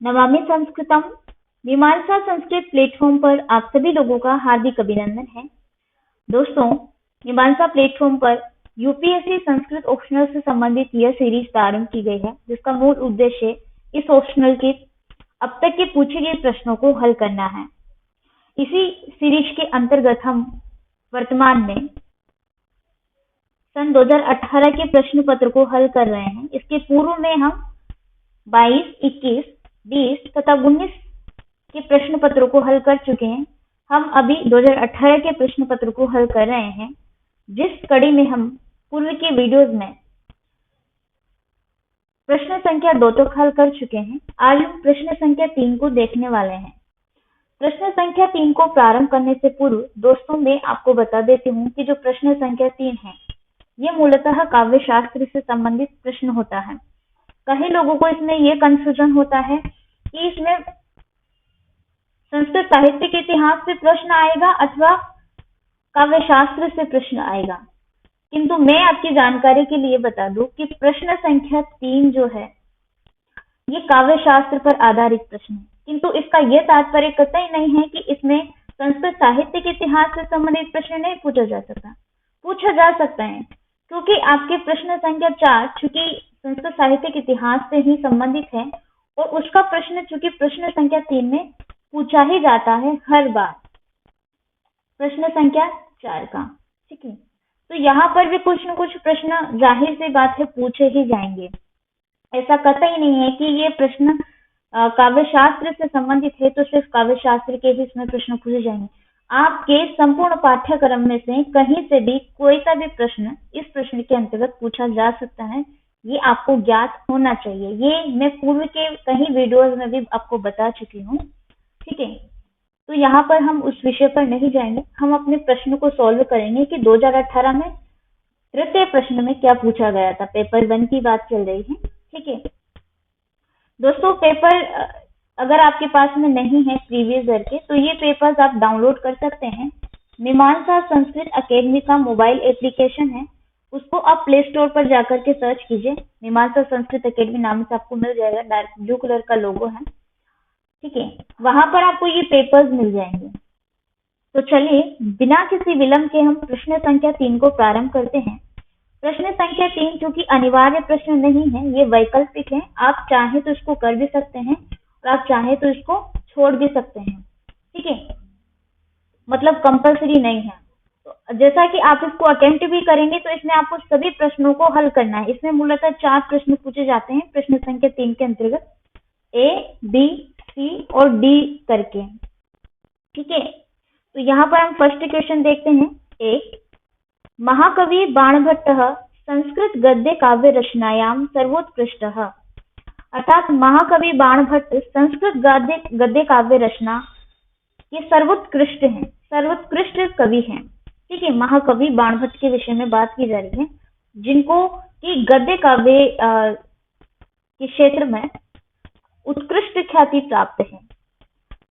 नमामि संस्कृतम मीमांसा संस्कृत प्लेटफॉर्म पर आप सभी लोगों का हार्दिक अभिनंदन है। दोस्तों, मीमांसा प्लेटफॉर्म पर यूपीएससी संस्कृत ऑप्शनल से संबंधित यह सीरीज प्रारंभ की गई है, जिसका मूल उद्देश्य इस ऑप्शनल के अब तक के पूछे गए प्रश्नों को हल करना है। इसी सीरीज के अंतर्गत हम वर्तमान में सन 2018 के प्रश्न पत्र को हल कर रहे हैं। इसके पूर्व में हम 22, 21, 20 तथा 19 के प्रश्न पत्रों को हल कर चुके हैं। हम अभी 2018 के प्रश्न पत्र को हल कर रहे हैं, जिस कड़ी में हम पूर्व के वीडियोस में प्रश्न संख्या 2 तक हल कर चुके हैं। आज हम प्रश्न संख्या 3 को देखने वाले हैं। प्रश्न संख्या 3 को प्रारंभ करने से पूर्व दोस्तों, मैं आपको बता देती हूँ कि जो प्रश्न संख्या 3 है, ये मूलतः काव्य शास्त्र से संबंधित प्रश्न होता है। कई लोगों को इसमें ये कंफ्यूजन होता है कि इसमें संस्कृत साहित्य के इतिहास से प्रश्न आएगा अथवा काव्य शास्त्र से प्रश्न आएगा। किंतु मैं आपकी जानकारी के लिए बता दूं कि प्रश्न संख्या 3 जो है, ये काव्य शास्त्र पर आधारित प्रश्न है। किंतु इसका यह तात्पर्य कतई नहीं है कि इसमें संस्कृत साहित्य के इतिहास से संबंधित प्रश्न नहीं पूछा जा सकता। पूछा जा सकता है, क्योंकि आपके प्रश्न संख्या 4 चूंकि संस्कृत साहित्य के इतिहास से ही संबंधित है और उसका प्रश्न चूंकि प्रश्न संख्या 3 में पूछा ही जाता है हर बार, प्रश्न संख्या 4 का। ठीक है, तो यहाँ पर भी कुछ न कुछ प्रश्न जाहिर सी बात है पूछे ही जाएंगे। ऐसा कतई नहीं है कि ये प्रश्न काव्य शास्त्र से संबंधित है तो सिर्फ काव्य शास्त्र के ही इसमें प्रश्न पूछे जाएंगे। आपके संपूर्ण पाठ्यक्रम में से कहीं से भी कोई सा भी प्रश्न इस प्रश्न के अंतर्गत पूछा जा सकता है, ये आपको ज्ञात होना चाहिए। ये मैं पूर्व के कई वीडियोस में भी आपको बता चुकी हूँ। ठीक है, तो यहाँ पर हम उस विषय पर नहीं जाएंगे। हम अपने प्रश्न को सॉल्व करेंगे कि 2018 में तृतीय प्रश्न में क्या पूछा गया था। पेपर 1 की बात चल रही है। ठीक है दोस्तों, पेपर अगर आपके पास में नहीं है प्रीवियस ईयर के, तो ये पेपर्स आप डाउनलोड कर सकते हैं। मीमांसा संस्कृत अकेडमी का मोबाइल एप्लीकेशन है, उसको आप प्ले स्टोर पर जाकर के सर्च कीजिए। मीमांसा संस्कृत अकेडमी नाम से आपको मिल जाएगा। डार्क ब्लू कलर का लोगो है। ठीक है, वहां पर आपको ये पेपर्स मिल जाएंगे। तो चलिए बिना किसी विलंब के हम प्रश्न संख्या 3 को प्रारंभ करते हैं। प्रश्न संख्या 3 चूंकि अनिवार्य प्रश्न नहीं है, ये वैकल्पिक है। आप चाहे तो इसको कर भी सकते हैं और आप चाहे तो इसको छोड़ भी सकते हैं। ठीक है, मतलब कंपलसरी नहीं है। तो जैसा कि आप इसको अटेम्प्ट भी करेंगे तो इसमें आपको सभी प्रश्नों को हल करना है। इसमें मूलतः 4 प्रश्न पूछे जाते हैं प्रश्न संख्या 3 के अंतर्गत, A, B, C और D करके। ठीक है, तो यहाँ पर हम फर्स्ट क्वेश्चन देखते हैं। एक, महाकवि बाणभट्टः संस्कृत गद्य काव्य रचनायां सर्वोत्कृष्टः। अर्थात महाकवि बाणभट्ट संस्कृत गद्य काव्य रचना ये सर्वोत्कृष्ट हैं, सर्वोत्कृष्ट कवि हैं। ठीक है, महाकवि बाणभट्ट के विषय में बात की जा रही है, जिनको की गद्य काव्य के क्षेत्र में उत्कृष्ट ख्याति प्राप्त है।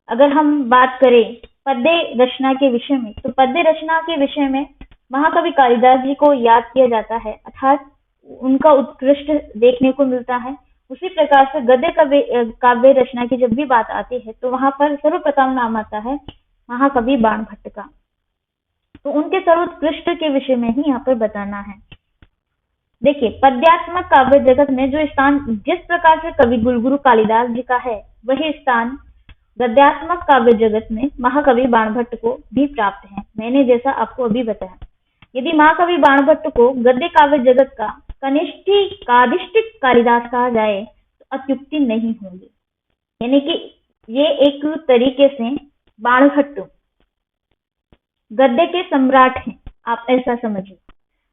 अगर हम बात करें पद्य रचना के विषय में, तो पद्य रचना के विषय में महाकवि कालिदास जी को याद किया जाता है, अर्थात उनका उत्कृष्ट देखने को मिलता है। उसी प्रकार से गद्य काव्य रचना की जब भी बात आती है तो वहां पर सर्वप्रथम नाम आता है महाकवि बाणभट्ट का। तो उनके सर्वोत्कृष्ट के विषय में ही यहाँ पर बताना है। देखिए, पद्यात्मक काव्य जगत में जो स्थान जिस प्रकार से कवि कुलगुरु कालिदास जी का है, वही स्थान गद्यात्मक काव्य जगत में महाकवि बाणभट्ट को भी प्राप्त है। मैंने जैसा आपको अभी बताया, यदि महाकवि बाणभट्ट को गद्य काव्य जगत का कादिष्टिक कालिदास कहा जाए तो अत्युक्ति नहीं होगी। यानी कि ये एक तरीके से बाणभट्ट गद्य के सम्राट हैं, आप ऐसा समझिए।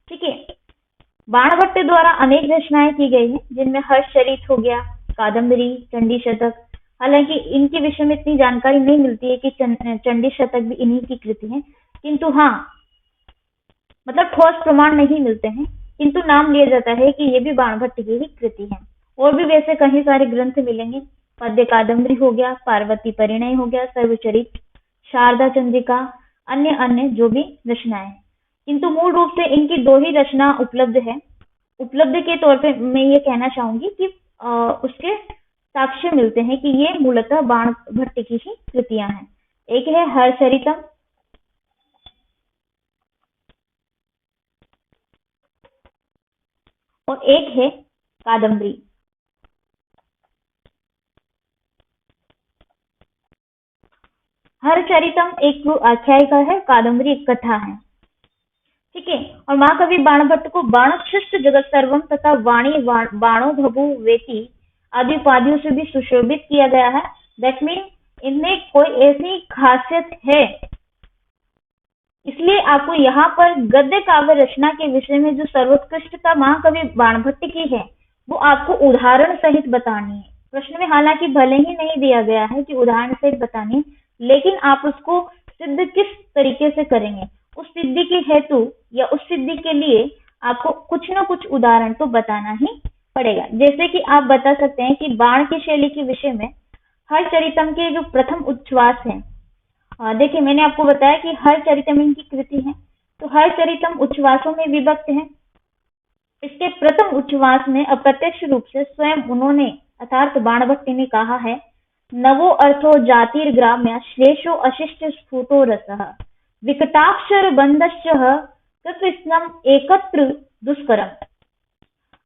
ठीक है, बाणभट्ट द्वारा अनेक रचनाएं की गई हैं, जिनमें हर्षचरित हो गया, कादम्बरी, चंडी शतक। हालांकि इनके विषय में इतनी जानकारी नहीं मिलती है कि चंडी शतक भी इन्हीं की कृति है, किंतु हाँ, मतलब ठोस प्रमाण नहीं मिलते हैं, किंतु नाम लिया जाता है कि ये भी बाणभट्ट की ही कृति है। और भी वैसे कई सारे ग्रंथ मिलेंगे। पद्य कादम्बरी हो गया, पार्वती परिणय हो गया, सर्वचरित, शारदा चंद्रिका, अन्य जो भी रचनाएं, किंतु मूल रूप से इनकी 2 ही रचना उपलब्ध है। उपलब्ध के तौर पे मैं ये कहना चाहूंगी कि उसके साक्ष्य मिलते हैं कि ये मूलतः बाणभट्ट की ही कृतियां हैं। एक है हरचरितम और एक है कादम्बरी। हरचरितम एक आख्यायिका है, कादम्बरी एक कथा है। ठीक है। और महाकवि बाणभट्ट को बाणोच्छिष्ट जगत सर्वम तथा वाणी बाणो भभु वेति आदि उपाधियों से भी सुशोभित किया गया है। दैट मीन इनमें कोई ऐसी खासियत है, इसलिए आपको यहाँ पर गद्य काव्य रचना के विषय में जो सर्वोत्कृष्टता महाकवि बाणभट्ट की है, वो आपको उदाहरण सहित बतानी है। प्रश्न में हालांकि भले ही नहीं दिया गया है कि उदाहरण सहित बतानी है, लेकिन आप उसको सिद्ध किस तरीके से करेंगे, उस सिद्धि के हेतु या उस सिद्धि के लिए आपको कुछ न कुछ उदाहरण तो बताना ही पड़ेगा। जैसे कि आप बता सकते हैं कि बाण की शैली के विषय में हरचरितम के जो प्रथम उच्छ्वास है, देखिए मैंने आपको बताया कि हरचरितम इनकी कृति है, तो हरचरितम उच्छ्वासों में विभक्त है। इसके प्रथम उच्छ्वास में अप्रत्यक्ष रूप से स्वयं उन्होंने अर्थात बाणभट्ट ने कहा है, नवो अर्थो जातिर्ग्राम्य श्लेषो अशिष्ट स्फुटो रसः विकटाक्षर बंधश्च कृत्स्नम एकत्र दुष्करम।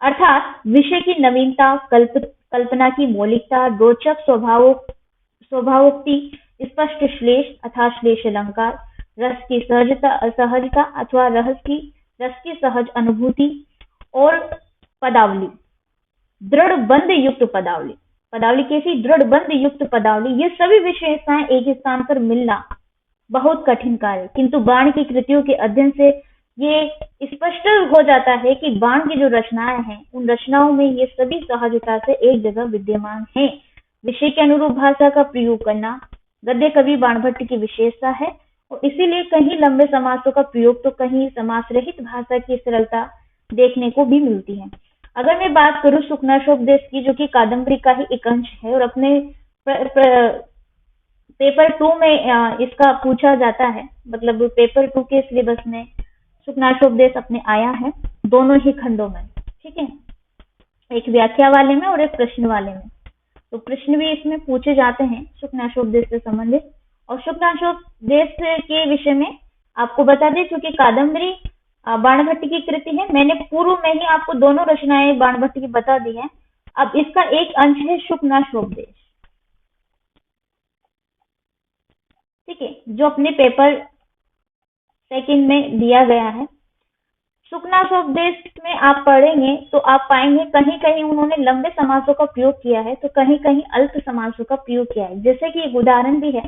अर्थात विषय की नवीनता, कल्पना की मौलिकता, रोचक स्वभावोक्ति, स्पष्ट श्लेष अथवा श्लेष अलंकार, रस की सहजता असहजता अथवा रस की सहज अनुभूति और पदावली, दृढ़ बंध युक्त पदावली। पदावली कैसी? दृढ़ बंध युक्त पदावली। ये सभी विशेषताएं एक स्थान पर मिलना बहुत कठिन कार्य, किंतु बाण की कृतियों के अध्ययन से ये स्पष्ट हो जाता है कि बाण की जो रचनाएं हैं, उन रचनाओं में ये सभी सहजता से एक जगह विद्यमान हैं। विषय के अनुरूप भाषा का प्रयोग करना गद्य कवि बाणभट्ट की विशेषता है, और इसीलिए कहीं लंबे समासों का प्रयोग तो कहीं समास रहित भाषा की सरलता देखने को भी मिलती है। अगर मैं बात करूं सुखनाशोपदेश की, जो कि कादम्बरी का ही एक अंश है और अपने पेपर 2 में इसका पूछा जाता है, मतलब पेपर 2 के सिलेबस में सुखनाशोपदेश अपने आया है दोनों ही खंडों में। ठीक है, एक व्याख्या वाले में और एक प्रश्न वाले में। तो प्रश्न भी इसमें पूछे जाते हैं सुखनाशोपदेश से संबंधित। और सुखनाशोपदेश के विषय में आपको बता दें, क्योंकि कादम्बरी बाणभट्ट की कृति है, मैंने पूर्व में ही आपको दोनों रचनाएं बाणभट्ट की बता दी है। अब इसका एक अंश है सुखनाशोपदेश, ठीक है, जो अपने पेपर 2 में दिया गया है। सुखनाशोपदेश में आप पढ़ेंगे तो आप पाएंगे कहीं कहीं उन्होंने लंबे समासों का प्रयोग किया है, तो कहीं कहीं अल्प समासों का प्रयोग किया है। जैसे कि एक उदाहरण भी है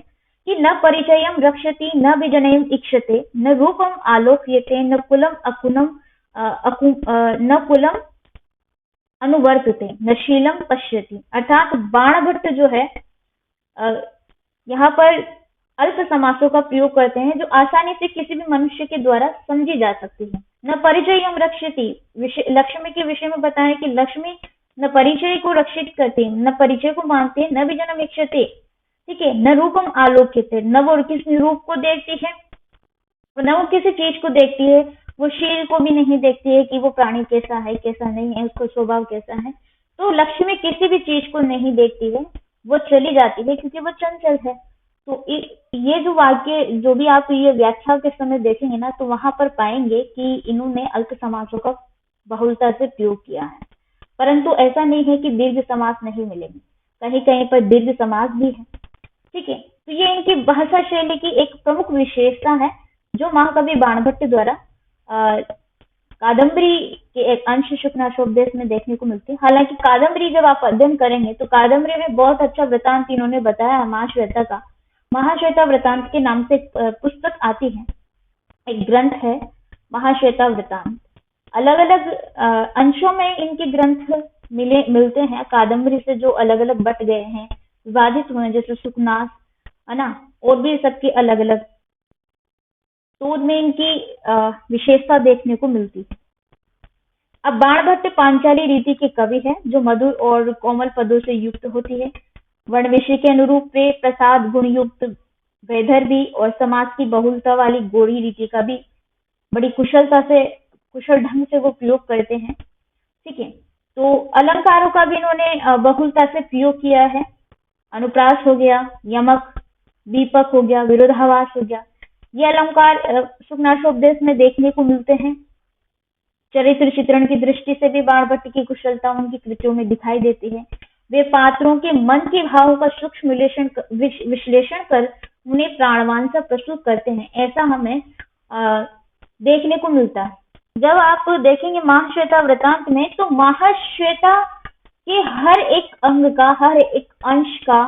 कि न परिचयम रक्षति न विजनयम इक्षते न रूपम आलोक्यते न कुलम न कुलम अनुवर्तते न शीलम पश्यति। अर्थात बाणभट्ट जो है यहाँ पर अल्प समासों का प्रयोग करते हैं, जो आसानी से किसी भी मनुष्य के द्वारा समझी जा सकती है। न परिचयम रक्षति, लक्ष्मी के विषय में बताएं कि लक्ष्मी न परिचय को रक्षित करती, न परिचय को मानती है, न भी जन्म इक्षते, ठीक है, न रूपम आलोक्यते, न वो किसी रूप को देखती है, न वो किसी चीज को देखती है, वो शील को भी नहीं देखती है कि वो प्राणी कैसा है कैसा नहीं है, उसका स्वभाव कैसा है। तो लक्ष्मी किसी भी चीज को नहीं देखती है, वो चली जाती है क्योंकि वो चंचल है। तो ये जो वाक्य जो भी आप ये व्याख्या के समय देखेंगे ना, तो वहां पर पाएंगे कि इन्होंने अल्प समासों का बहुलता से प्रयोग किया है। परंतु ऐसा नहीं है कि दीर्घ समास नहीं मिलेंगे, कहीं कहीं पर दीर्घ समास भी है। ठीक है, तो ये इनकी भाषा शैली की एक प्रमुख विशेषता है, जो महाकवि बाणभट्ट द्वारा कादम्बरी के एक अंश सुखनाशोपदेश में देखने को मिलती है। हालांकि कादम्बरी जब आप अध्ययन करेंगे तो कादम्बरी में बहुत अच्छा वृतांत इन्होंने बताया महाश्वेता का। महाश्वेता वृतांत के नाम से एक पुस्तक आती है, एक ग्रंथ है महाश्वेता वृतांत। अलग अलग अंशों में इनके ग्रंथ मिलते हैं, कादम्बरी से जो अलग अलग बट गए हैं, विभाजित हुए, जैसे सुखनास है ना, और भी सबकी अलग अलग, तो उनमें इनकी विशेषता देखने को मिलती है। अब बाणभट्ट पांचाली रीति के कवि है, जो मधुर और कोमल पदों से युक्त होती है। वर्ण विषय के अनुरूप वे प्रसाद गुण युक्त वैदर्भी और समाज की बहुलता वाली गोरी रीति का भी बड़ी कुशल ढंग से वो प्रयोग करते हैं। ठीक है, तो अलंकारों का भी इन्होंने बहुलता से प्रयोग किया है। अनुप्रास हो गया, यमक, दीपक हो गया, विरोधाभास हो गया। ये अलंकार शुकनाशोपदेश में देखने को मिलते हैं। चरित्र चित्रण की दृष्टि से भी बाणभट्ट की कुशलता उनकी कृतियों में दिखाई देती है। वे पात्रों के मन के भावों का सूक्ष्म विश्लेषण कर उन्हें प्राणवान सा प्रस्तुत करते हैं, ऐसा हमें देखने को मिलता है। जब आप देखेंगे महाश्वेता वृतांत में, तो महाश्वेता के हर एक अंग का, हर एक अंश का,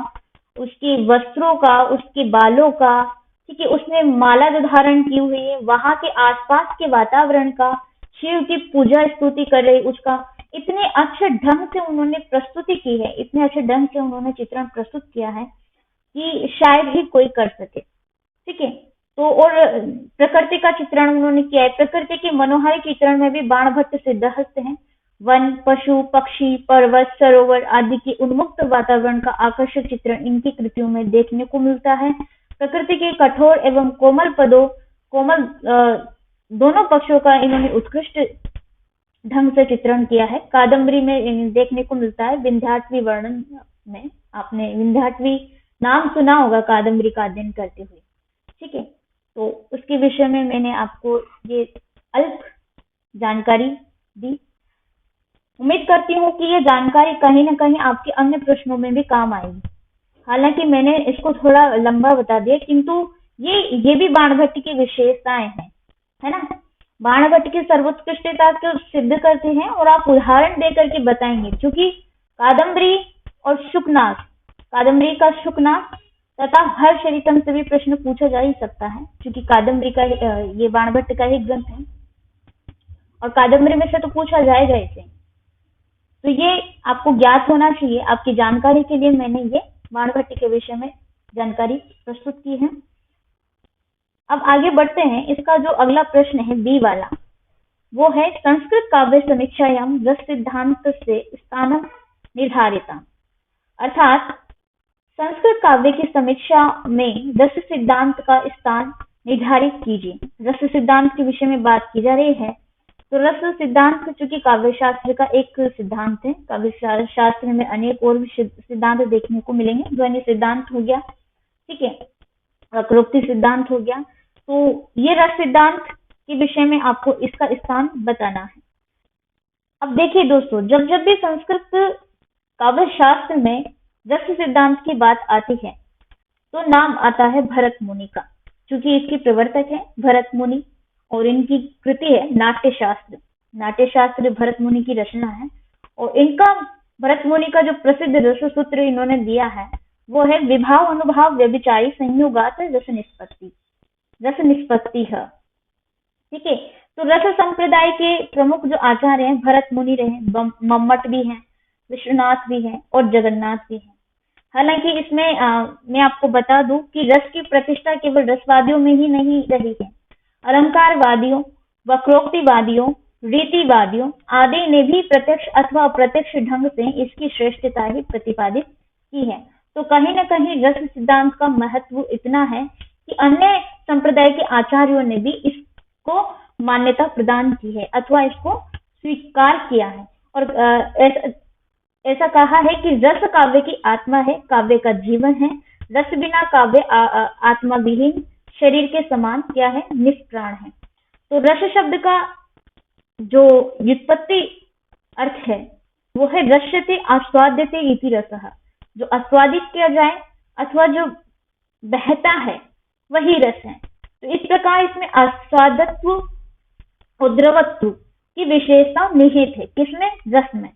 उसके वस्त्रों का, उसके बालों का, ठीक है, उसने माला जो धारण की हुई है, वहां के आसपास के वातावरण का, शिव की पूजा स्तुति कर रही उसका, इतने अच्छे ढंग से उन्होंने प्रस्तुति की है, इतने अच्छे ढंग से उन्होंने चित्रण प्रस्तुत किया है कि शायद ही कोई कर सके। ठीक है, तो और प्रकृति का चित्रण उन्होंने किया है। प्रकृति के मनोहारी चित्रण में भी बाणभट्ट सिद्धहस्त हैं। वन, पशु, पक्षी, पर्वत, सरोवर आदि के उन्मुक्त वातावरण का आकर्षक चित्रण इनकी कृतियों में देखने को मिलता है। प्रकृति के कठोर एवं कोमल दोनों पक्षों का इन्होंने उत्कृष्ट ढंग से चित्रण किया है। कादम्बरी में देखने को मिलता है, विंध्याटवी वर्णन में, आपने विंध्याटवी नाम सुना होगा कादम्बरी का अध्ययन करते हुए। ठीक है, तो उसके विषय में मैंने आपको ये अल्प जानकारी दी। उम्मीद करती हूँ कि ये जानकारी कहीं ना कहीं आपके अन्य प्रश्नों में भी काम आएगी। हालांकि मैंने इसको थोड़ा लंबा बता दिया, किंतु ये भी बाणभट्ट की विशेषताएं हैं, है ना। बाणभट्ट की सर्वोत्कृष्टता को सिद्ध करते हैं और आप उदाहरण दे करके बताएंगे, क्योंकि कादम्बरी और शुकनाथ, कादम्बरी का शुकनाथ तथा हर्षचरितम से भी प्रश्न पूछा जा ही सकता है, क्योंकि कादम्बरी का ये बाणभट्ट का ही ग्रंथ है और कादम्बरी में से तो पूछा जाएगा इसे। तो ये आपको ज्ञात होना चाहिए। आपकी जानकारी के लिए मैंने ये बाणभट्ट के विषय में जानकारी प्रस्तुत की है। अब आगे बढ़ते हैं। इसका जो अगला प्रश्न है बी वाला, वो है संस्कृत काव्य समीक्षायाम रस सिद्धांत से स्थानम निर्धारिता, अर्थात संस्कृत काव्य की समीक्षा में रस सिद्धांत का स्थान निर्धारित कीजिए। रस सिद्धांत के विषय में बात की जा रही है। तो रस सिद्धांत चूंकि काव्य शास्त्र का एक सिद्धांत है, काव्य शास्त्र में अनेक और सिद्धांत देखने को मिलेंगे। ध्वनि सिद्धांत हो गया, ठीक है, वक्रोक्ति सिद्धांत हो गया। तो ये रस सिद्धांत के विषय में आपको इसका स्थान बताना है। अब देखिए दोस्तों, जब जब भी संस्कृत काव्य शास्त्र में रस सिद्धांत की बात आती है तो नाम आता है भरत मुनि का, क्योंकि इसके प्रवर्तक है भरत मुनि और इनकी कृति है नाट्य शास्त्र। नाट्य शास्त्र भरत मुनि की रचना है और इनका, भरत मुनि का जो प्रसिद्ध रस सूत्र इन्होंने दिया है वो है विभाव अनुभाव व्यभिचारी संयोगात रस निष्पत्ति है। ठीक है, तो रस संप्रदाय के प्रमुख जो आचार्य हैं भरत मुनि रहे, मम्मट भी हैं, विश्वनाथ भी हैं और जगन्नाथ भी हैं। हालांकि इसमें मैं आपको बता दूं कि रस की प्रतिष्ठा केवल रसवादियों में ही नहीं रही है, अलंकारवादियों, वक्रोक्तिवादियों, रीतिवादियों आदि ने भी प्रत्यक्ष अथवा अप्रत्यक्ष ढंग से इसकी श्रेष्ठता ही प्रतिपादित की है। तो कहीं न कहीं रस सिद्धांत का महत्व इतना है कि अन्य संप्रदाय के आचार्यों ने भी इसको मान्यता प्रदान की है अथवा इसको स्वीकार किया है और ऐसा कहा है कि रस काव्य की आत्मा है, काव्य का जीवन है। रस बिना काव्य आत्मा विहीन, शरीर के समान क्या है, निष्प्राण है। तो रस शब्द का जो व्युत्पत्ति अर्थ है वो है रस्यते आस्वाद्यते इति रसः, जो आस्वादित किया जाए अथवा जो बहता है वही रस है। तो इस प्रकार इसमें आस्वादत्व और द्रवत्व की विशेषता निहित है, किसमें, रस में।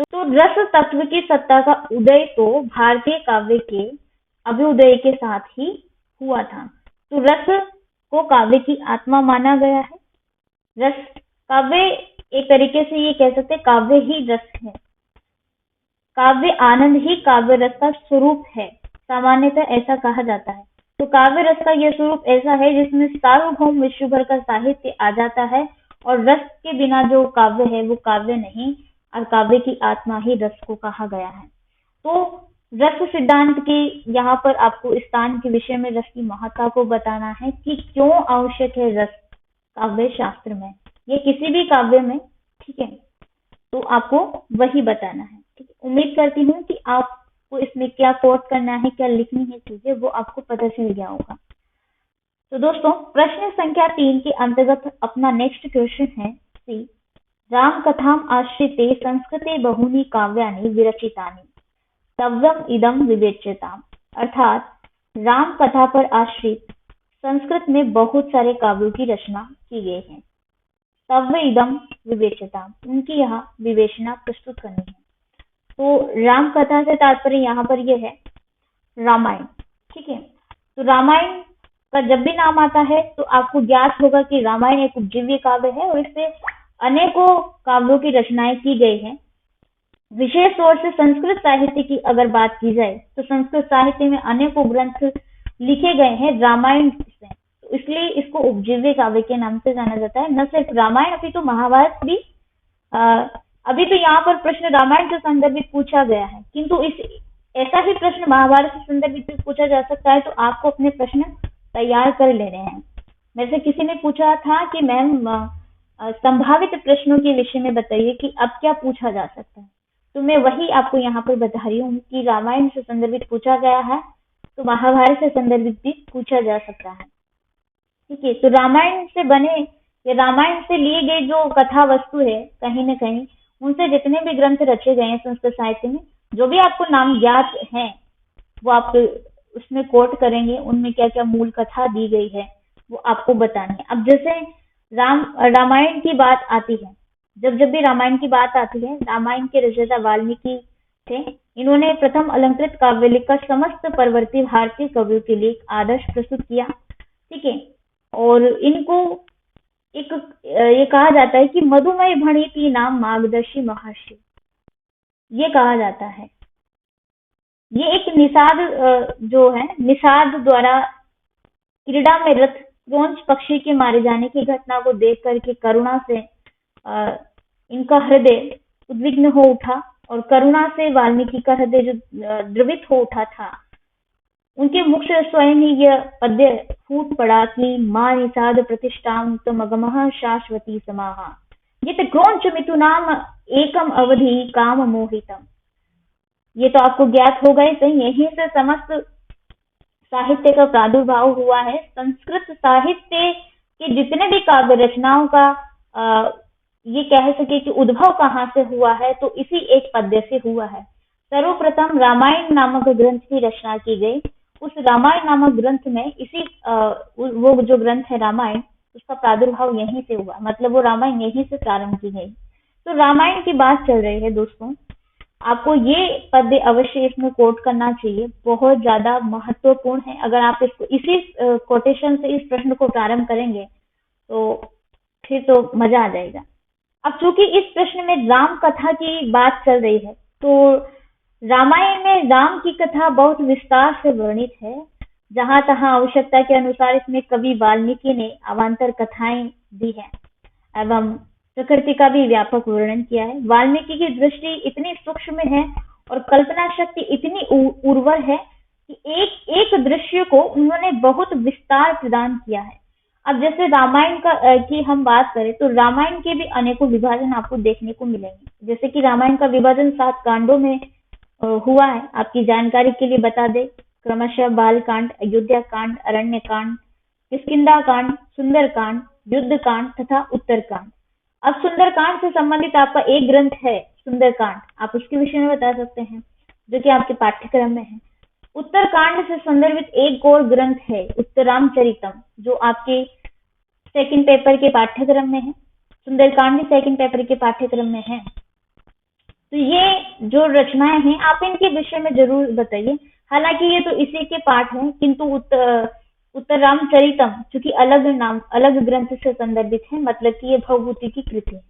तो रस तत्व की सत्ता का उदय तो भारतीय काव्य के अभ्युदय के साथ ही हुआ था। तो रस को काव्य की आत्मा माना गया है। रस काव्य, एक तरीके से ये कह सकते हैं काव्य ही रस है, काव्य आनंद ही काव्य रस का स्वरूप है, सामान्यतः ऐसा कहा जाता है। तो काव्य रस का यह स्वरूप ऐसा है जिसमें सार्वभौम विश्व भर का साहित्य आ जाता है और रस के बिना जो काव्य है वो काव्य नहीं, और काव्य की आत्मा ही रस को कहा गया है। तो रस सिद्धांत के यहाँ पर आपको स्थान के विषय में रस की महत्ता को बताना है कि क्यों आवश्यक है रस काव्य शास्त्र में, ये किसी भी काव्य में, ठीक है। तो आपको वही बताना है। ठीक है, उम्मीद करती हूँ कि आपको इसमें क्या कोट करना है, क्या लिखनी है चीजें, वो आपको पता चल गया होगा। तो दोस्तों, प्रश्न संख्या 3 के अंतर्गत अपना नेक्स्ट क्वेश्चन है सी, राम कथाम आश्रिते संस्कृते बहुनी काव्यानि विरचितानि तव्यम इदम विवेच्यताम। अर्थात राम कथा पर आश्रित संस्कृत में बहुत सारे काव्यों की रचना की गई है। तव्य इदम विवेच्यताम, उनकी यहाँ विवेचना प्रस्तुत करनी है। तो राम कथा से तात्पर्य यहाँ पर यह है रामायण। ठीक है, तो रामायण का जब भी नाम आता है तो आपको ज्ञात होगा कि रामायण एक उपजीव्य काव्य है और इससे अनेकों काव्यों की रचनाएं की गई हैं। विशेष तौर से संस्कृत साहित्य की अगर बात की जाए तो संस्कृत साहित्य में अनेकों ग्रंथ लिखे गए हैं रामायण से, तो इसलिए इसको उपजीव्य काव्य के नाम से जाना जाता है। न सिर्फ रामायण, अभी तो महाभारत भी, अभी तो यहाँ पर प्रश्न रामायण से संदर्भित पूछा गया है, किंतु इस ऐसा ही प्रश्न महाभारत से संदर्भित पूछा जा सकता है, तो आपको अपने प्रश्न तैयार कर लेने हैं। मेरे से किसी ने पूछा था कि मैम संभावित प्रश्नों के विषय में बताइए कि अब क्या पूछा जा सकता है, तो मैं वही आपको यहाँ पर बता रही हूँ कि रामायण से संदर्भित पूछा गया है तो महाभारत से संदर्भित भी पूछा जा सकता है। ठीक है, तो रामायण से बने या रामायण से लिए गए जो कथा वस्तु है, कहीं न कहीं उनसे जितने भी ग्रंथ रचे गए हैं संस्कृत साहित्य में, जो भी आपको नाम ज्ञात है वो आप उसमें कोट करेंगे, उनमें क्या क्या मूल कथा दी गई है वो आपको बतानी है। अब जैसे रामायण की बात आती है, जब भी रामायण की बात आती है, रामायण के रचयिता वाल्मीकि थे। इन्होंने प्रथम अलंकृत काव्य लिखकर समस्त परवर्ती भारतीय कवियों के लिए एक आदर्श प्रस्तुत किया। ठीक है, और इनको एक ये कहा जाता है कि मधुमय भणिति नाम मार्गदर्शी महर्षि, ये कहा जाता है। ये एक निषाद जो है, निषाद द्वारा क्रीड़ा में रत क्रौंच पक्षी के मारे जाने की घटना को देख करके करुणा से इनका हृदय उद्विग्न हो उठा और करुणा से वाल्मीकि का हृदय जो द्रवित हो उठा था, उनके मुख से स्वयं ही यह पद्य फूट पड़ा कि मां निषाद प्रतिष्ठाम तमगमः शाश्वती समाहा ये क्रौंच मिथुनाम एकम अवधि काम मोहितम। ये तो आपको ज्ञात होगा ही सही, यहीं से समस्त साहित्य का प्रादुर्भाव हुआ है। संस्कृत साहित्य के जितने भी काव्य रचनाओं का ये कह सके कि उद्भव कहाँ से हुआ है, तो इसी एक पद्य से हुआ है। सर्वप्रथम रामायण नामक ग्रंथ की रचना की गई। उस रामायण नामक ग्रंथ में इसी वो जो ग्रंथ है रामायण, उसका प्रादुर्भाव यहीं से हुआ, मतलब वो रामायण यहीं से प्रारंभ की गई। तो रामायण की बात चल रही है दोस्तों, आपको ये पद्य अवश्य इसमें कोट करना चाहिए, बहुत ज्यादा महत्वपूर्ण है। अगर आप इसको इसी कोटेशन से इस प्रश्न को प्रारंभ करेंगे तो फिर तो मजा आ जाएगा। अब चूंकि इस प्रश्न में राम कथा की बात चल रही है, तो रामायण में राम की कथा बहुत विस्तार से वर्णित है। जहां तहां आवश्यकता के अनुसार इसमें कवि वाल्मीकि ने अवान्तर कथाएं दी है एवं प्रकृति का भी व्यापक वर्णन किया है। वाल्मीकि की दृष्टि इतनी सूक्ष्म है और कल्पना शक्ति इतनी उर्वर है कि एक एक दृश्य को उन्होंने बहुत विस्तार प्रदान किया है। अब जैसे रामायण की हम बात करें तो रामायण के भी अनेकों विभाजन आपको देखने को मिलेंगे। जैसे कि रामायण का विभाजन 7 कांडों में हुआ है। आपकी जानकारी के लिए बता दें, क्रमशः बाल कांड, अयोध्या कांड, अरण्य कांड, किष्किंधा कांड, सुंदर कांड, युद्ध कांड तथा उत्तर कांड। अब सुंदरकांड से संबंधित आपका एक ग्रंथ है सुंदरकांड, आप उसके विषय में बता सकते हैं जो कि आपके पाठ्यक्रम में है। उत्तरकांड से संदर्भित एक और ग्रंथ है उत्तरामचरितम, जो आपके सेकंड पेपर के पाठ्यक्रम में है। सुंदरकांड भी सेकंड पेपर के पाठ्यक्रम में है। तो ये जो रचनाएं हैं आप इनके विषय में जरूर बताइए। हालांकि ये तो इसी के पाठ हैं, किंतु उत्तरामचरितम चूंकि अलग नाम अलग ग्रंथ से संदर्भित है, मतलब कि ये भवभूति की कृति है।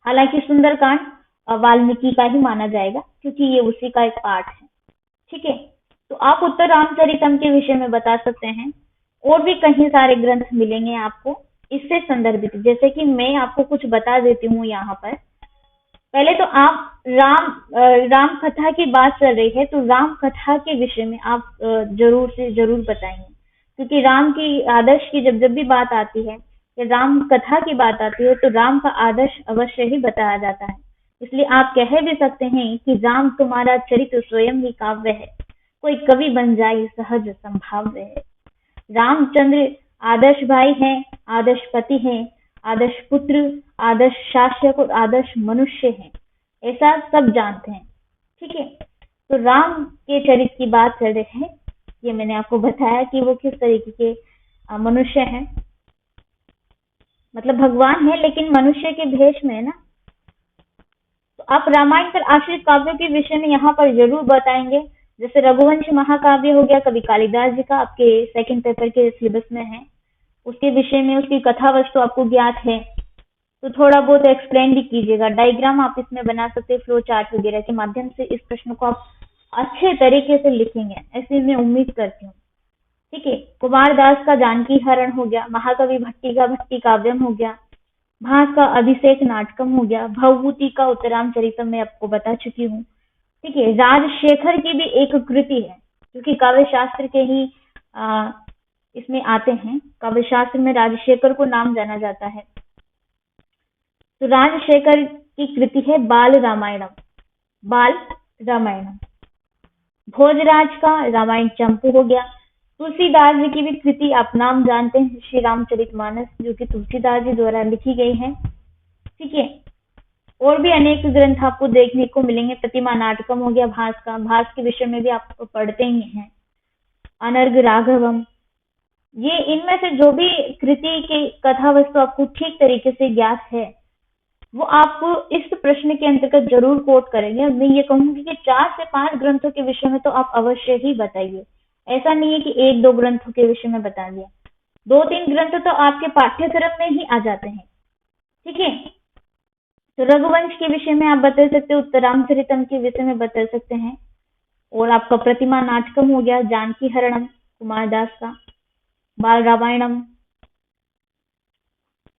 हालांकि सुंदरकांड वाल्मीकि का ही माना जाएगा क्योंकि ये उसी का एक पाठ है। ठीक है, तो आप उत्तरामचरितम के विषय में बता सकते हैं। और भी कई सारे ग्रंथ मिलेंगे आपको इससे संदर्भित, जैसे कि मैं आपको कुछ बता देती हूँ यहाँ पर। पहले तो आप राम कथा की बात चल रही है, तो राम कथा के विषय में आप जरूर से जरूर बताएंगे, क्योंकि राम की आदर्श की जब भी बात आती है या राम कथा की बात आती है तो राम का आदर्श अवश्य ही बताया जाता है। इसलिए आप कह भी सकते हैं कि राम तुम्हारा चरित्र स्वयं ही काव्य है, कोई कवि बन जाए सहज संभाव्य है। रामचंद्र आदर्श भाई हैं, आदर्श पति हैं, आदर्श पुत्र, आदर्श शासक और आदर्श मनुष्य हैं, ऐसा सब जानते हैं। ठीक है, तो राम के चरित्र की बात कर रहे हैं। ये मैंने आपको बताया कि वो किस तरीके के मनुष्य हैं, मतलब भगवान है लेकिन मनुष्य के भेष में है ना। तो आप रामायण पर आश्रित काव्यों के विषय में यहाँ पर जरूर बताएंगे। जैसे रघुवंश महाकाव्य हो गया कवि कालिदास जी का, आपके सेकंड पेपर के सिलेबस में है, उसके विषय में उसकी कथा वस्तु आपको ज्ञात है तो थोड़ा बहुत एक्सप्लेन भी कीजिएगा। डायग्राम आप इसमें बना सकते हैं, फ्लो चार्ट वगैरह के माध्यम से इस प्रश्न को आप अच्छे तरीके से लिखेंगे, ऐसी मैं उम्मीद करती हूँ। ठीक है, कुमारदास का जानकी हरण हो गया, महाकवि भट्टी का भट्टी काव्यम हो गया, भास का अभिषेक नाटकम हो गया, भवभूति का उत्तरामचरितम मैं आपको बता चुकी हूँ। ठीक है, राजशेखर की भी एक कृति है क्योंकि काव्य शास्त्र के ही इसमें आते हैं। काव्य शास्त्र में राजशेखर को नाम जाना जाता है। तो राजशेखर की कृति है बाल रामायणम। बाल रामायणम। भोजराज का रामायण चंपू हो गया। तुलसीदास जी की भी कृति आप नाम जानते हैं, श्री रामचरितमानस, जो कि तुलसीदास जी द्वारा लिखी गई है। ठीक है, और भी अनेक ग्रंथ आपको देखने को मिलेंगे। प्रतिमा नाटकम हो गया भास का, भास के विषय में भी आप पढ़ते ही हैं। अनर्ग राघवम, ये इनमें से जो भी कृति की कथा वस्तु आपको ठीक तरीके से ज्ञात है वो आप इस प्रश्न के अंतर्गत जरूर कोट करेंगे। और मैं ये कहूंगी कि 4 से 5 ग्रंथों के विषय में तो आप अवश्य ही बताइए। ऐसा नहीं है कि 1-2 ग्रंथों के विषय में बता दिया, 2-3 ग्रंथ तो आपके पाठ्यक्रम में ही आ जाते हैं। ठीक है, तो रघुवंश के विषय में आप बता सकते हैं, उत्तरामचरितम के विषय में बता सकते हैं, और आपका प्रतिमा नाटकम हो गया, जानकी हरणम कुमारदास का, बाल रामायणम,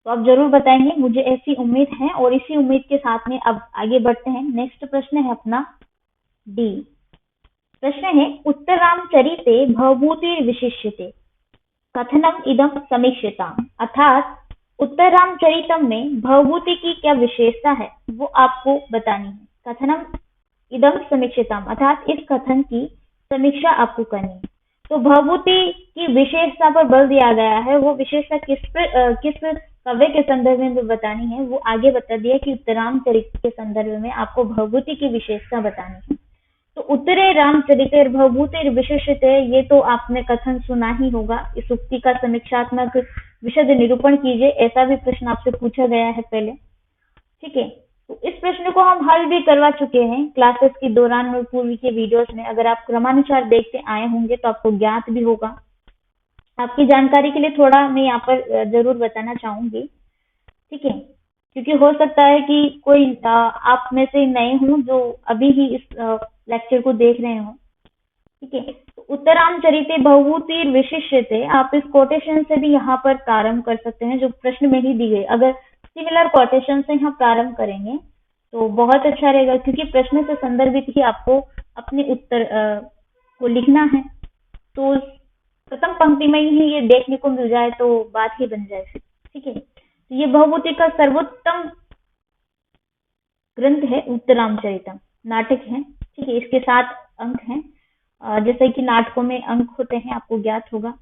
तो आप जरूर बताएंगे, मुझे ऐसी उम्मीद है। और इसी उम्मीद के साथ में अब आगे बढ़ते हैं। नेक्स्ट प्रश्न है अपना डी। प्रश्न है उत्तरामचरिते भवभूति विशिष्यते कथनम इदम समीक्षिताम, अर्थात उत्तरामचरितम में भवभूति की क्या विशेषता है वो आपको बतानी है। कथनम इदम समीक्षिताम, अर्थात इस कथन की समीक्षा आपको करनी है। तो भवभूति की विशेषता पर बल दिया गया है, वो विशेषता किस काव्य के संदर्भ में बतानी है वो आगे बता दिया कि उत्तरामचरित के संदर्भ में आपको भवभूति की विशेषता बतानी है। तो उत्तरे रामचरिते भवभूति विशेषते, ये तो आपने कथन सुना ही होगा। इस उक्ति का समीक्षात्मक विशद निरूपण कीजिए, ऐसा भी प्रश्न आपसे पूछा गया है पहले। ठीक है, तो इस प्रश्न को हम हल भी करवा चुके हैं क्लासेस के दौरान और पूर्व के वीडियोस में। अगर आप क्रमानुसार देखते आए होंगे तो आपको ज्ञात भी होगा। आपकी जानकारी के लिए थोड़ा मैं यहाँ पर जरूर बताना चाहूंगी। ठीक है, क्योंकि हो सकता है कि कोई आप में से नए हों जो अभी ही इस लेक्चर को देख रहे हो। ठीक है, तो उत्तरामचरिते भवभूति विशिष्यते, आप इस कोटेशन से भी यहाँ पर प्रारंभ कर सकते हैं जो प्रश्न में ही दी गई। अगर सिमिलर कोटेशन से यहाँ प्रारंभ करेंगे तो बहुत अच्छा रहेगा, क्योंकि प्रश्न से संदर्भित ही आपको अपने उत्तर को लिखना है। तो प्रथम पंक्ति में ही ये देखने को मिल जाए तो बात ही बन जाए। ठीक है, तो ये भवभूति का सर्वोत्तम ग्रंथ है उत्तरामचरितम, नाटक है। ठीक है, इसके 7 अंक हैं, जैसे कि नाटकों में अंक होते हैं आपको ज्ञात होगा।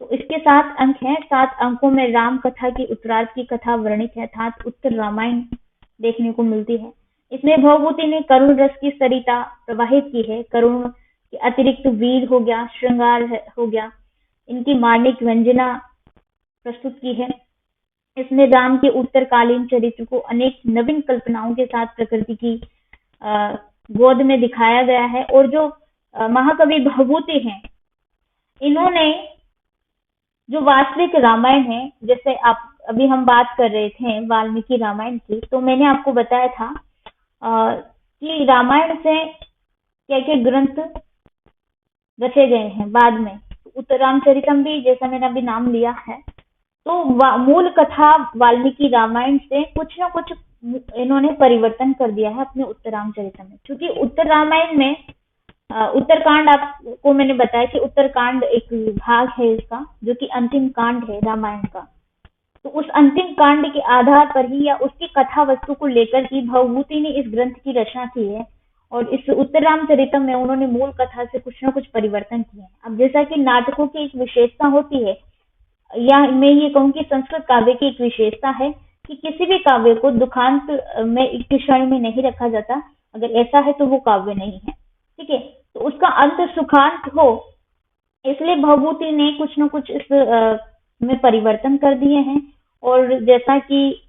तो इसके 7 अंक हैं। 7 अंकों में राम कथा की उत्तरार्ध की कथा वर्णित है, अर्थात उत्तर रामायण देखने को मिलती है। इसमें भवभूति ने करुण रस की सरिता प्रवाहित की है। करुण के अतिरिक्त वीर हो गया, श्रृंगार हो गया, इनकी मार्मिक व्यंजना प्रस्तुत की है। इसमें राम के उत्तरकालीन चरित्र को अनेक नवीन कल्पनाओं के साथ प्रकृति की गोद में दिखाया गया है। और जो महाकवि भवभूति हैं, इन्होंने जो वास्तविक रामायण है, जैसे आप अभी हम बात कर रहे थे वाल्मीकि रामायण की, तो मैंने आपको बताया था कि रामायण से क्या क्या ग्रंथ रचे गए हैं बाद में। उत्तरामचरितम भी जैसा मैंने अभी नाम लिया है, तो मूल कथा वाल्मीकि रामायण से कुछ ना कुछ इन्होंने परिवर्तन कर दिया है अपने उत्तरामचरितम में। क्योंकि उत्तर रामायण में उत्तरकांड, आपको मैंने बताया कि उत्तरकांड एक भाग है इसका, जो कि अंतिम कांड है रामायण का। तो उस अंतिम कांड के आधार पर ही या उसकी कथा वस्तु को लेकर ही भवभूति ने इस ग्रंथ की रचना की है। और इस उत्तर रामचरितम में उन्होंने मूल कथा से कुछ न कुछ परिवर्तन किए हैं। अब जैसा कि नाटकों की एक विशेषता होती है, या मैं ये कहूँ कि संस्कृत काव्य की एक विशेषता है कि किसी भी काव्य को दुखांत में एक क्षण में नहीं रखा जाता। अगर ऐसा है तो वो काव्य नहीं है। ठीक है, तो उसका अंत सुखांत हो, इसलिए भवभूति ने कुछ न कुछ इस में परिवर्तन कर दिए हैं। और जैसा कि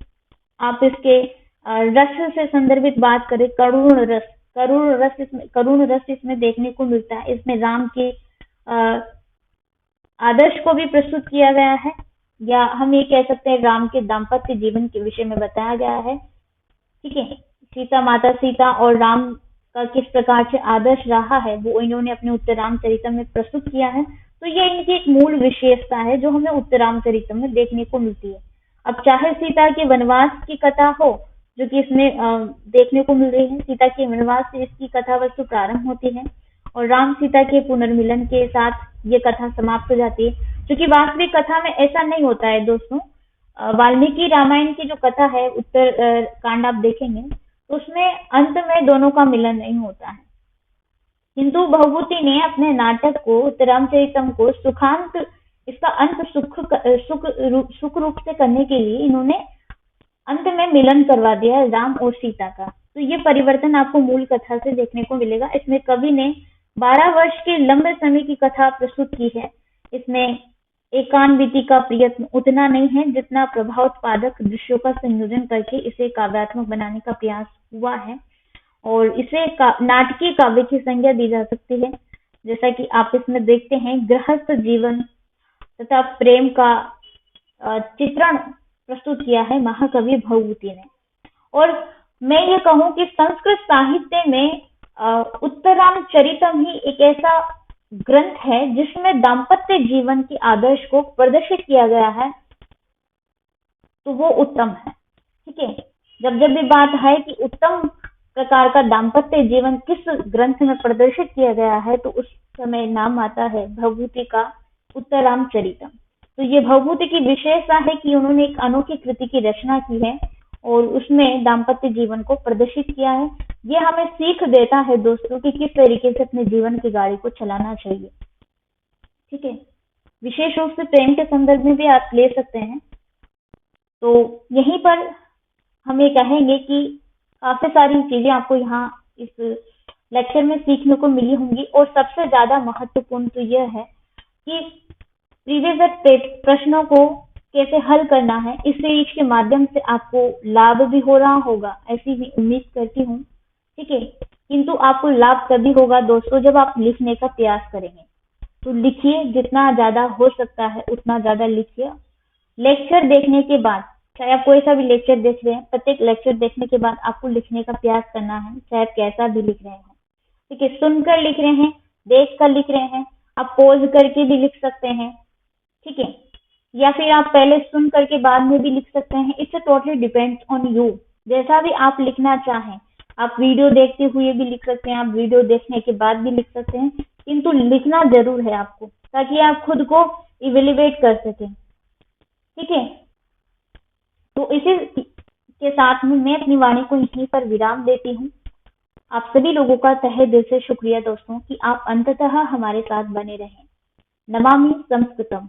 आप इसके रस से संदर्भित बात करें, करुण रस इसमें देखने को मिलता है। इसमें राम के आदर्श को भी प्रस्तुत किया गया है, या हम ये कह सकते हैं राम के दाम्पत्य जीवन के विषय में बताया गया है। ठीक है, माता सीता और राम का किस प्रकार से आदर्श रहा है वो इन्होंने अपने उत्तर रामचरितम में प्रस्तुत किया है। तो ये इनकी एक मूल विशेषता है जो हमें उत्तर रामचरितम में देखने को मिलती है। अब चाहे सीता के वनवास की कथा हो, जो कि इसमें देखने को मिल रही है, सीता के वनवास से इसकी कथा वस्तु प्रारंभ होती है और राम सीता के पुनर्मिलन के साथ ये कथा समाप्त हो जाती है। क्योंकि वास्तविक कथा में ऐसा नहीं होता है दोस्तों। वाल्मीकि रामायण की जो कथा है, उत्तर कांड आप देखेंगे तो उसमें अंत में दोनों का मिलन नहीं होता है। किंतु भवभूति ने अपने नाटक को, उत्तर रामचरितम को सुखांत, इसका अंत सुख रूप से करने के लिए इन्होंने अंत में मिलन करवा दिया है राम और सीता का। तो ये परिवर्तन आपको मूल कथा से देखने को मिलेगा। इसमें कवि ने 12 वर्ष के लंबे समय की कथा प्रस्तुत की है। इसमें एकान्विति का प्रयत्न उतना नहीं है जितना प्रभावोत्पादक दृश्यों का संयोजन करके इसे काव्यात्मक बनाने का प्रयास हुआ है। और इसे नाटकीय काव्य की संज्ञा दी जा सकती है। जैसा कि आप इसमें देखते हैं, गृहस्थ जीवन तथा प्रेम का चित्रण प्रस्तुत किया है महाकवि भवभूति ने। और मैं ये कहूँ कि संस्कृत साहित्य में उत्तरामचरितम ही एक ऐसा ग्रंथ है जिसमें दाम्पत्य जीवन के आदर्श को प्रदर्शित किया गया है, तो वो उत्तम है। ठीक है, जब जब भी बात है कि उत्तम प्रकार का दाम्पत्य जीवन किस ग्रंथ में प्रदर्शित किया गया है, तो उस समय नाम आता है भवभूति का उत्तर रामचरितम। तो ये भवभूति की विशेषता है कि उन्होंने एक अनोखी कृति की रचना की है और उसमें दाम्पत्य जीवन को प्रदर्शित किया है। ये हमें सीख देता है दोस्तों कि किस तरीके से अपने जीवन की गाड़ी को चलाना चाहिए। ठीक है, विशेष रूप से प्रेम के संदर्भ में भी आप ले सकते हैं। तो यहीं पर हम ये कहेंगे कि काफी सारी चीजें आपको यहाँ इस लेक्चर में सीखने को मिली होंगी। और सबसे ज्यादा महत्वपूर्ण तो यह है कि प्रीवियस प्रश्नों को कैसे हल करना है। इस सीरीज के माध्यम से आपको लाभ भी हो रहा होगा, ऐसी भी उम्मीद करती हूँ। ठीक है, किंतु आपको लाभ तभी होगा दोस्तों जब आप लिखने का प्रयास करेंगे। तो लिखिए, जितना ज्यादा हो सकता है उतना ज्यादा लिखिए। लेक्चर देखने के बाद, चाहे आप कोई सा भी लेक्चर देख रहे हैं, प्रत्येक लेक्चर देखने के बाद आपको लिखने का प्रयास करना है, चाहे आप कैसा भी लिख रहे हैं। ठीक है, सुनकर लिख रहे हैं, देख कर लिख रहे हैं, आप पॉज करके भी लिख सकते हैं। ठीक है, या फिर आप पहले सुन करके बाद में भी लिख सकते हैं। It's totally depends on you, जैसा भी आप लिखना चाहें। आप वीडियो देखते हुए भी लिख सकते हैं, आप वीडियो देखने के बाद भी लिख सकते हैं, किंतु लिखना जरूर है आपको, ताकि आप खुद को इवेल्युएट कर सकें। ठीक है, तो इसी के साथ में मैं अपनी वाणी को यहीं पर विराम देती हूँ। आप सभी लोगों का तहे दिल से शुक्रिया दोस्तों कि आप अंततः हमारे साथ बने रहें। नमामि संस्कृतम।